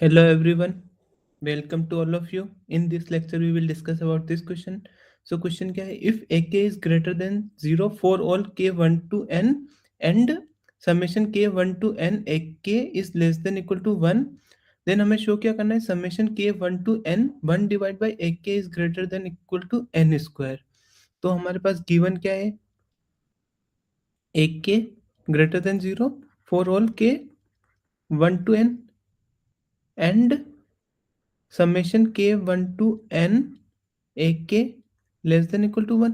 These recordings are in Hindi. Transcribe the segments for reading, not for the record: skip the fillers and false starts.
Hello everyone, welcome to all of you. In this lecture, we will discuss about this question. So question क्या है? If ak is greater than 0 for all k1 to n and summation k1 to n ak is less than equal to 1, then हमें शो क्या करना है? Summation k1 to n 1 divided by ak is greater than equal to n square. तो हमारे पास given क्या है? ak greater than 0 for all k 1 to n and summation k 1 to n a k less than equal to 1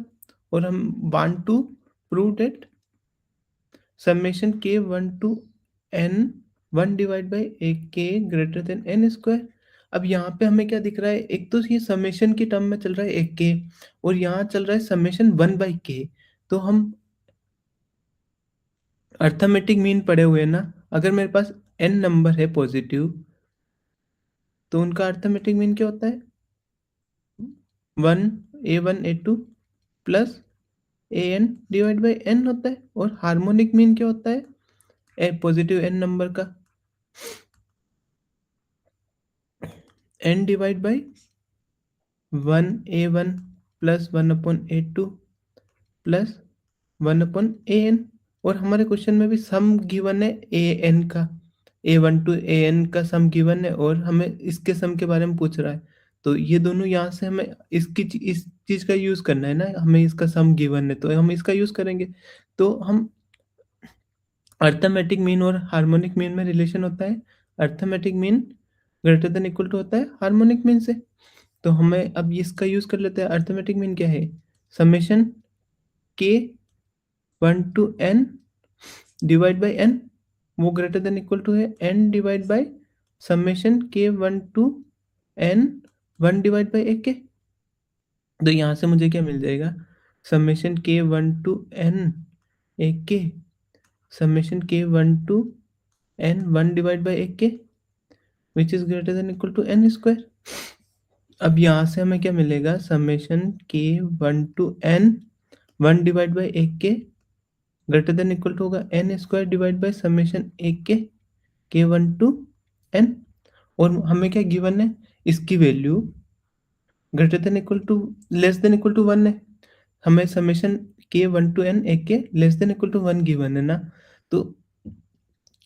और हम want to prove that summation k 1 to n 1 divide by a k greater then n square. अब यहाँ पे हमें क्या दिख रहा है? एक तो ये समेशन की टर्म में चल रहा है ए के और यहाँ चल रहा है समेशन 1 बाई के। तो हम अर्थमेटिक मीन पढ़े हुए हैं ना। अगर मेरे पास n नंबर है पॉजिटिव तो उनका अर्थमेटिक मीन क्या होता है? 1 a1 a2 plus a n divide by n होता है। और हार्मोनिक मीन क्या होता है? ए पॉजिटिव एन नंबर का n divide by 1 a1 plus 1/a2 plus 1/an। और हमारे क्वेश्चन में भी सम गिवन है ए एन का, a1 टू ए एन का सम गिवन है और हमें इसके सम के बारे में पूछ रहा है। तो ये दोनों यहाँ से हमें इस चीज़ का यूज़ करना है ना। हमें इसका सम गिवन है तो हम इसका यूज़ करेंगे। तो हम अर्थमेटिक मीन और हार्मोनिक मीन में रिलेशन होता है। Arithmetic mean greater than equal to होता है हार्मोनिक मीन से। तो हमें अब इसका यूज कर लेते हैं। अर्थमेटिक मीन क्या है? Summation k 1 to n divide by n, वो ग्रेटर देन इक्वल टू है n divide by summation k 1 to n 1 divide by a k. तो यहाँ से मुझे क्या मिल जाएगा? Summation k 1 to n a के summation k 1 to n 1 divide by a k which is greater than equal to n square. अब यहाँ से हमें क्या मिलेगा? Summation k 1 to n 1 divide by a k greater than equal to होगा n square divide by summation a k 1 to n। और हमें क्या गिवन है? इसकी value greater than equal to less than equal to 1 है। हमें summation k 1 to n a k less than equal to 1 given है ना। तो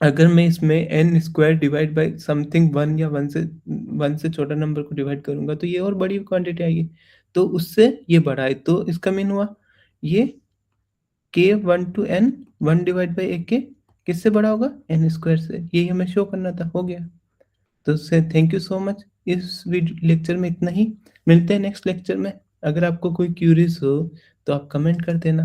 अगर मैं इसमें n square divide by something 1 या 1 से छोटा नंबर को डिवाइड करूंगा तो ये और बड़ी क्वांटिटी आएगी। तो उससे ये बड़ा है। तो इसका मीन हुआ ये के 1 to n 1 divide by a के किससे बड़ा होगा? n स्क्वायर से। यही हमें शो करना था, हो गया। तो उससे थैंक यू सो मच। इस वीडियो लेक्चर में इतना ही। मिलते हैं नेक्स्ट लेक्चर में। अगर आपको कोई क्यूरीज हो तो आप कमेंट कर देना।